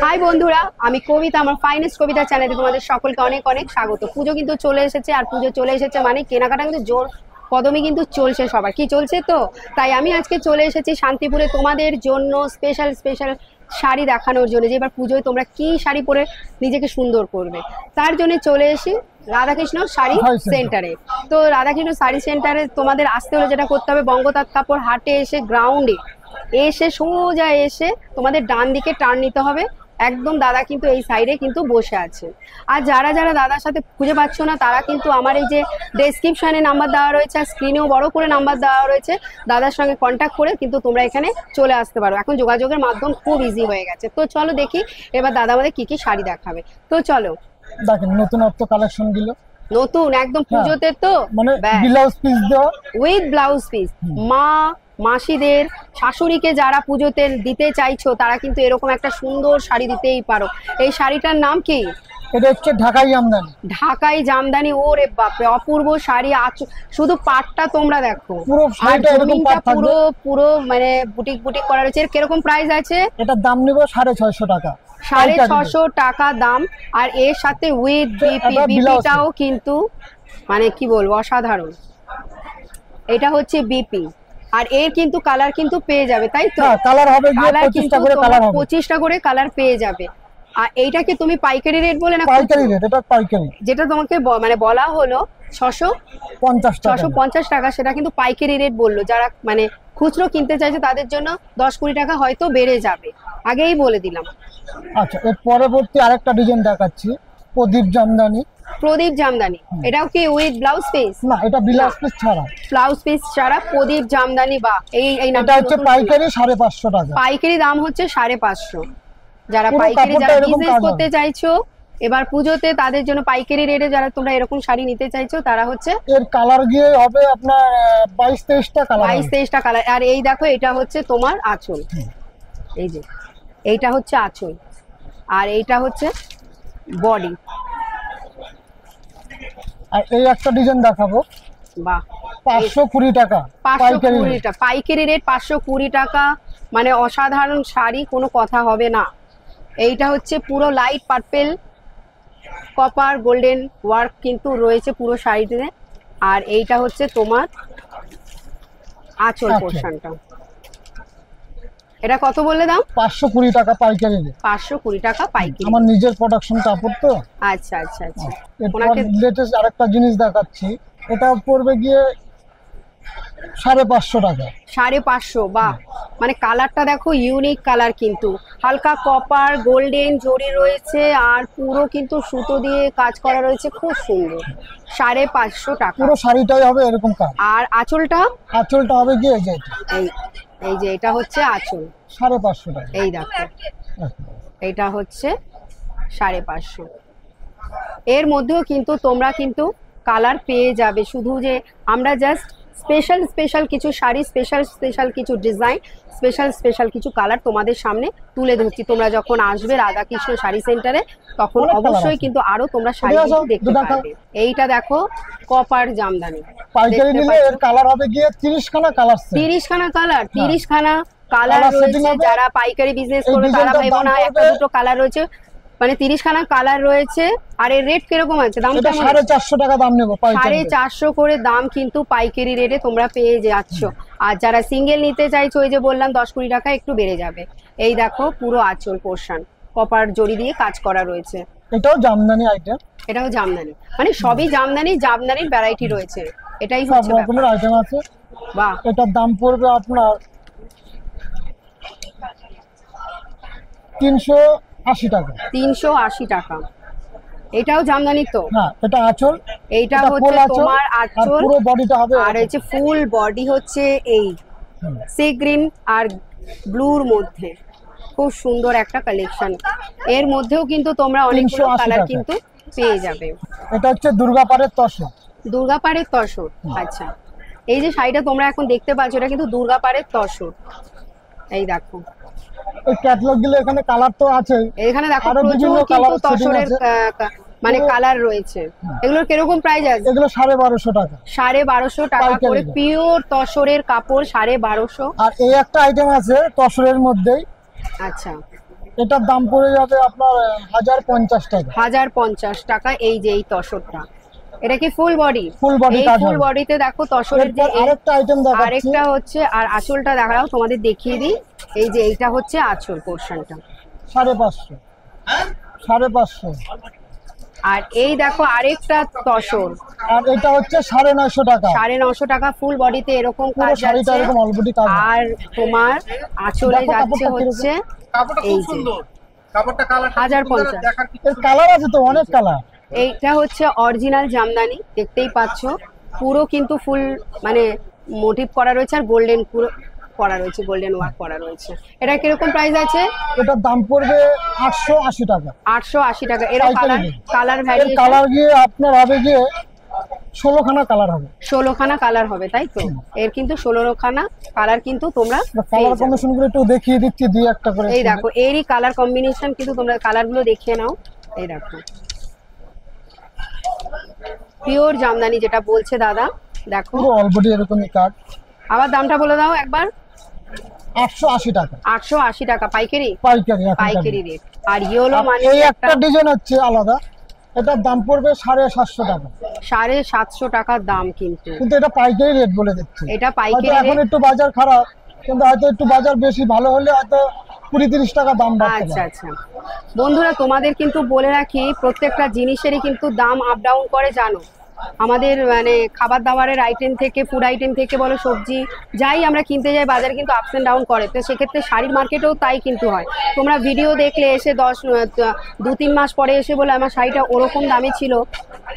High বন্ধুরা, আমি কবিতা। আমার ফাইনেস্ট কবিতা চ্যানেলে তোমাদের সকলকে অনেক অনেক স্বাগত। পুজো কিন্তু চলে এসেছে, আর পুজো চলে এসেছে মানে কেনাকাটা কিন্তু জোর কদমে কিন্তু চলছে। সবার কি চলছে, তো তাই আমি আজকে চলে এসেছি শান্তিপুরে তোমাদের জন্য স্পেশাল স্পেশাল শাড়ি দেখানোর জন্য, যে এবার পুজোয় তোমরা কি শাড়ি পরে নিজেকে সুন্দর করবে, তার জন্য চলে এসি রাধাকৃষ্ণ শাড়ি সেন্টারে। তো রাধাকৃষ্ণ শাড়ি সেন্টারে তোমাদের আসতে হলে যেটা করতে হবে, বঙ্গতাঁত কাপড় হাটে এসে গ্রাউন্ডে এসে সোজা এসে তোমাদের ডান দিকে টার্ন নিতে হবে। একদম দাদা কিন্তু এই সাইডে কিন্তু বসে আছে। আর যারা যারা দাদার সাথে খুঁজে পাচ্ছ না, তারা কিন্তু আমার এই যে ডেসক্রিপশনে নাম্বার দেওয়া রয়েছে, আর স্ক্রিনেও বড় করে নাম্বার দেওয়া রয়েছে, দাদার সঙ্গে কন্ট্যাক্ট করে কিন্তু তোমরা এখানে চলে আসতে পারো। এখন যোগাযোগের মাধ্যম খুব ইজি হয়ে গেছে। তো চলো দেখি এবার দাদা আমাদের কি কি শাড়ি দেখাবে। তো চলো দেখেন নতুনত্ব কালেকশন গুলো, নতুন একদম পুজোতে তো মানে ব্লাউজ পিস দেওয়া উইথ ব্লাউজ পিস। মা মাসিদের শাশুড়িকে যারা পুজোতে দিতে চাইছো, তারা কিন্তু এরকম একটা সুন্দর শাড়ি দিতেই পারো। এই শাড়িটার নাম কি? এটা হচ্ছে ঢাকাই জামদানি। ঢাকাই জামদানি, ওরে বাপরে অপূর্ব শাড়ি। শুধু পাটটা তোমরা দেখো, পুরো শাড়িটা এরকম পাট থাকবে, পুরো পুরো মানে বুটিক বুটিক করা রয়েছে। এর কিরকম প্রাইস আছে? এটার দাম নিব 650 টাকা। 650 টাকা দাম। আর এর সাথে উইথ বিপিটাও কিন্তু মানে কি বলবো, অসাধারণ। এটা হচ্ছে বিপি, আর এর কিন্তু কালার কিন্তু পেয়ে যাবে, তাই তো? কালার হবে 25টা করে, কালার হবে 25টা করে কালার পেয়ে যাবে। আর এইটা কি তুমি পাইকারি রেট বলে না? পাইকারি রেট, এটা পাইকারি। যেটা তোমাকে মানে বলা হলো 650 টাকা, সেটা কিন্তু পাইকারি রেট বললো। যারা মানে খুচরো কিনতে চাইছে তাদের জন্য 10-20 টাকা হয়তো বেড়ে যাবে, আগেই বলে দিলাম। আচ্ছা, এর পরবর্তী আরেকটা ডিজাইন দেখাচ্ছি, প্রদীপ জামদানি। প্রদীপ জামদানি, এটাও কি উইথ ব্লাউজ পিস? না, এটা ব্লাউজ পিস ছাড়া, ব্লাউজ পিস ছাড়া প্রদীপ জামদানি। বা এই নামটা হচ্ছে পাইকারি 550 টাকা। পাইকারি দাম হচ্ছে 550। যারা পাইকারি, যারা বিজনেস করতে চাইছো এবার পুজোতে, তাদের জন্য পাইকারি রেটে যারা তোমরা এরকম শাড়ি নিতে চাইছো, তারা হচ্ছে এর কালার গিয়ে হবে আপনার 22-23টা কালার। 22-23টা কালার। আর এই দেখো, এটা হচ্ছে তোমার আঁচল। এই যে এইটা হচ্ছে আঁচল, আর এইটা হচ্ছে বডি। আর এই একটা ডিজাইন দেখাবো, বাহ, 520 টাকা। 520 টাকা পাইকারি রেট, 520 টাকা। মানে অসাধারণ শাড়ি, কোনো কথা হবে না। এইটা হচ্ছে পুরো light purple copper golden work কিন্তু রয়েছে পুরো শাড়িতে। আর এইটা হচ্ছে তোমার আঁচল পোরশনটা। এটা কত বললে দাম? 520 টাকা পাইকারি রেট। 520 টাকা পাইকারি। আমার নিজের প্রোডাকশন কাপড় তো। আচ্ছা আচ্ছা আচ্ছা। ওনাকে লেটেস্ট আরেকটা জিনিস দেখাচ্ছি, এটা পড়বে গিয়ে 550 টাকা। 550, বাহ। মানে কালারটা দেখো, ইউনিক কালার কিন্তু, হালকা কপার গোল্ডেন জরি রয়েছে, আর পুরো কিন্তু সুতো দিয়ে কাজ করা রয়েছে, খুব সুন্দর। 550 টাকা পুরো শাড়িটাই হবে এরকম কাজ। আর আঁচলটা? আঁচলটা হবে গিয়ে যে এই যে এটা হচ্ছে আঁচল, 550 টাকা। এই দেখো, এটা হচ্ছে 550। এর মধ্যেও কিন্তু তোমরা কিন্তু কালার পেয়ে যাবে। শুধু যে আমরা জাস্ট স্পেশাল স্পেশাল কিছু শাড়ি, স্পেশাল স্পেশাল কিছু ডিজাইন, স্পেশাল স্পেশাল কিছু কালার তোমাদের সামনে তুলে ধরছি। তোমরা যখন আসবে রাধাকৃষ্ণ শাড়ি সেন্টারে, তখন অবশ্যই কিন্তু আরো তোমরা শাড়ি দেখতে পাবে। এইটা দেখো, কপার জামদানি। পাইকারি নিলে এর কালার হবে গিয়ে 30 খানা কালার। 30 খানা কালার, 30 খানা কালার রয়েছে। যারা পাইকারি বিজনেস করবে তারা ভাইবো না একটা দুটো কালার রয়েছে, মানে 30 খানা কালার রয়েছে। আর এর রেট কিরকম আছে? দাম 450 টাকা দাম নেব। 450 করে দাম কিন্তু পাইকারি রেটে তোমরা পেয়ে যাচ্ছ। আর যারা সিঙ্গেল নিতে চাইছো, ওই যে বললাম 10-20 টাকা একটু বেড়ে যাবে। এই দেখো, পুরো আঁচল পোরশন কপার জড়ি দিয়ে কাজ করা রয়েছে। এটাও জামদানি আইটেম। এটাও জামদানি, মানে সবই জামদানি, জামদানির ভ্যারাইটি রয়েছে। এটাই সব রকমের আইটেম আছে। বাহ, এটার দাম পড়বে আপনার 380 টাকা। 380 টাকা। এটাও জামদানি তো? হ্যাঁ, এটা আঁচল। এইটা হচ্ছে তোমার আঁচল, পুরো বডিটা হবে। আর হচ্ছে ফুল বডি হচ্ছে এই সি গ্রিন আর ব্লুর মধ্যে, খুব সুন্দর একটা কালেকশন। এর মধ্যেও কিন্তু তোমরা অনেকগুলো কালার কিন্তু পেয়ে যাবে। এটা হচ্ছে দুর্গাপাড়ের তসর। দুর্গাপাড়ের তসর, আচ্ছা। এই যে শাড়িটা তোমরা এখন দেখতে পাচ্ছ, এটা কিন্তু দুর্গাপাড়ের তসর। এই দেখো, এই ক্যাটালগ গুলো এখানে কালার তো আছে। এখানে দেখো প্রচুর কিন্তু তসরের মানে কালার রয়েছে। এগুলোর কিরকম প্রাইস আছে? এগুলো 1250 টাকা। 1250 টাকা করে পিওর তসরের কাপড়, 1250। আর এই একটা আইটেম আছে তসরের মধ্যেই। আচ্ছা, এটার দাম পড়ে যাবে আপনার 1050 টাকা। 1050 টাকা। এই যে এই তসরটা, এটা কি ফুল বডি? ফুল বডি এই কাজ ফুল হবে। বডিতে দেখো তসরের যে আরেকটা আইটেম দেখাচ্ছি। আরেকটা হচ্ছে, আর আঁচলটা দেখাও তোমাদের দেখিয়ে দিই। এই যে এইটা হচ্ছে আঁচল পোর্শনটা, 550 550। আর এই দেখো আরেকটা তসর, আর এটা হচ্ছে 950 টাকা। 950 টাকা। ফুল বডিতে এরকম পুরো কাজ শাড়িটা যাচ্ছে, এরকম অলরেডি কাজ। আর তোমার আঁচলে দেখো যাচ্ছে কাপড়টা হচ্ছে কাপড়টা এই খুব যে সুন্দর, কাপড়টা কালার 1050। দেখার কিছু এর কালার আছে তো, অনেক কালার। এইটা হচ্ছে অরিজিনাল জামদানি, দেখতেই পাচ্ছ পুরো কিন্তু ফুল মানে মোটিভ করা রয়েছে, আর গোল্ডেন পুরো করা রয়েছে, গোল্ডেন ওয়ার্ক করা রয়েছে। এটা কিরকম প্রাইস আছে? এটার দাম পড়বে 880 টাকা। 880 টাকা। এর কালার কালার এর ভ্যারিয়েশন কালার গিয়ে আপনার হবে গিয়ে 16খানা কালার হবে। 16খানা কালার হবে, তাই তো? এর কিন্তু 16খানা কালার কিন্তু তোমরা কালার পেয়ে যাবে। কম্বিনেশন গুলো একটু দেখিয়ে দিচ্ছি, দুই একটা করে। এই দেখো এরই কালার কম্বিনেশন, কিন্তু তোমরা কালারগুলো দেখিয়ে নাও। এই দেখো পিওর জামদানি যেটা বলছে দাদা, দেখো। পুরো অলরেডি এরকমই কাট। আবার দামটা বলে দাও একবার। 880 টাকা 880 টাকা পাইকারি, পাইকারি। পাইকারি রেট। আর ইয়েলো মানে এই একটা একটা ডিজাইন হচ্ছে আলাদা, এটার দাম পড়বে 750 টাকা। 750 টাকার দাম, কিন্তু কিন্তু এটা পাইকারি রেট বলে দিচ্ছি। এটা হয়তো পাইকারি এখন রেট। একটু বাজার খারাপ, কিন্তু হয়তো একটু বাজার বেশি ভালো হলে হয়তো 20-30 টাকা দাম বাড়তে আচ্ছা পারে। আচ্ছা বন্ধুরা, তোমাদের কিন্তু বলে রাখি প্রত্যেকটা জিনিসেরই কিন্তু দাম আপ ডাউন করে, জানো। আমাদের মানে খাবার দাবারের আইটেম থেকে, ফুড আইটেম থেকে বলো, সবজি যাই আমরা কিনতে যাই বাজারে কিন্তু আপস এন্ড ডাউন করে। তো সেক্ষেত্রে শাড়ির মার্কেটেও তাই কিন্তু হয়। তোমরা ভিডিও দেখলে এসে 2-3 মাস পরে এসে বলে আমার শাড়িটা ওরকম দামে ছিল,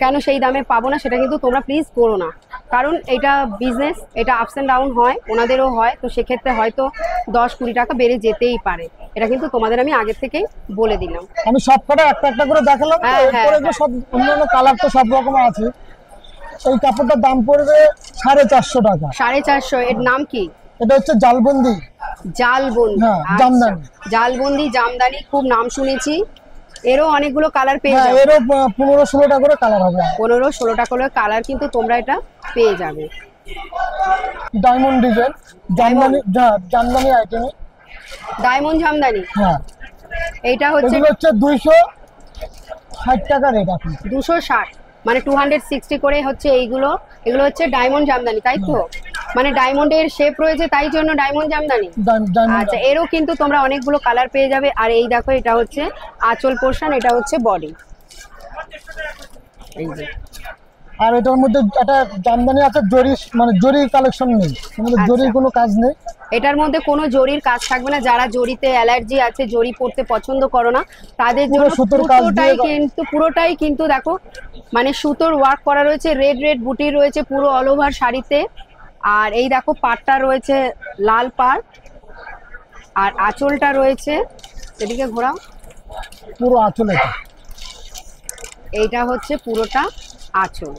কেন সেই দামে পাবো না, সেটা কিন্তু তোমরা প্লিজ করো না। কারণ এটা বিজনেস, এটা আপস এন্ড ডাউন হয়, ওনাদেরও হয়। তো সেক্ষেত্রে হয়তো 10-20 টাকা বেড়ে যেতেই পারে, এটা কিন্তু তোমাদের আমি আগের থেকেই বলে দিলাম। আমি সব কটা একটা একটা করে দেখালাম, হ্যাঁ, এরপরে যে হ্যাঁ। সব অন্যান্য কালার তো সব রকম আছে। এই কাপড়টার দাম পড়বে 450 টাকা। 450। এর নাম কি? এটা হচ্ছে জালবন্দি। জালবন্দি। হ্যাঁ, আচ্ছা, জামদানি। জালবন্দি জামদানি, খুব নাম শুনেছি। এরও অনেকগুলো কালার পেয়ে হ্যাঁ, যাবে। এরও 15-16টা করে কালার হবে। 15-16টা করে কালার কিন্তু তোমরা এটা পেয়ে যাবে। Diamond design, Jamdani, Jamdani item. Diamond Jamdani, হ্যাঁ, এইটা হচ্ছে এগুলো হচ্ছে 260 টাকা রেট এখন। 260, মানে 260 করে হচ্ছে এইগুলো। এগুলো হচ্ছে ডায়মন্ড জামদানি, তাই তো? মানে ডায়মন্ডের শেপ রয়েছে, তাই জন্য ডায়মন্ড জামদানি। ডায়মন্ড। আচ্ছা, এরও কিন্তু তোমরা অনেকগুলো কালার পেয়ে যাবে। আর এই দেখো, এটা হচ্ছে আঁচল পোর্শন, এটা হচ্ছে বডি। এই যে আর এটার মধ্যে একটা জামদানি আছে, জরি, মানে জরি কালেকশন নেই, আমাদের আচ্ছা। জরির কোনো কাজ নেই। এটার মধ্যে কোনো জরির কাজ থাকবে না। যারা জরিতে অ্যালার্জি আছে, জরি পরতে পছন্দ করো না, তাদের পুরো জন্য সুতোর কাজ দিয়ে পুরোটাই কিন্তু দেখো মানে সুতোর ওয়ার্ক করা রয়েছে, রেড রেড বুটি রয়েছে পুরো অল ওভার শাড়িতে। আর এই দেখো পাড়টা রয়েছে লাল পাড়, আর আঁচলটা রয়েছে, এদিকে ঘোরাও, পুরো আঁচলে। এইটা হচ্ছে পুরোটা আঁচল।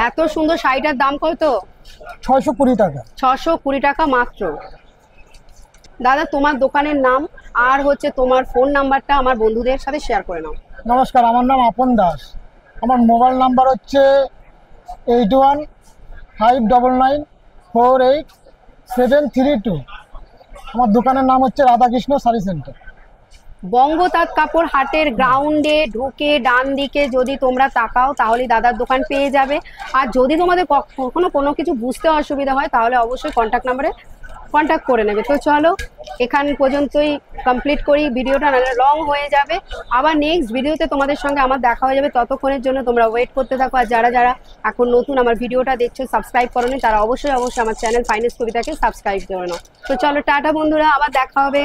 এত সুন্দর শাড়িটার দাম কত? 620 টাকা। 620 টাকা মাত্র। দাদা, তোমার দোকানের নাম আর হচ্ছে তোমার ফোন নাম্বারটা আমার বন্ধুদের সাথে শেয়ার করে নাও। নমস্কার, আমার নাম আপন দাস। আমার মোবাইল নাম্বার হচ্ছে 8159948732। আমার দোকানের নাম হচ্ছে রাধাকৃষ্ণ শাড়ি সেন্টার। বঙ্গতাঁত কাপড় হাটের গ্রাউন্ডে ঢুকে ডান দিকে যদি তোমরা তাকাও, তাহলে দাদার দোকান পেয়ে যাবে। আর যদি তোমাদের কখনো কোনো কিছু বুঝতে অসুবিধা হয়, তাহলে অবশ্যই কন্ট্যাক্ট নাম্বারে কন্ট্যাক্ট করে নেবে। তো চলো এখান পর্যন্তই কমপ্লিট করি ভিডিওটা, নাহলে লং হয়ে যাবে। আবার নেক্সট ভিডিওতে তোমাদের সঙ্গে আমার দেখা হয়ে যাবে, ততক্ষণের জন্য তোমরা ওয়েট করতে থাকো। আর যারা যারা এখন নতুন আমার ভিডিওটা দেখছো, সাবস্ক্রাইব করোনি, তারা অবশ্যই আমার চ্যানেল ফাইনেন্স কবিতাকে সাবস্ক্রাইব করে নাও। তো চলো টাটা বন্ধুরা, আবার দেখা হবে।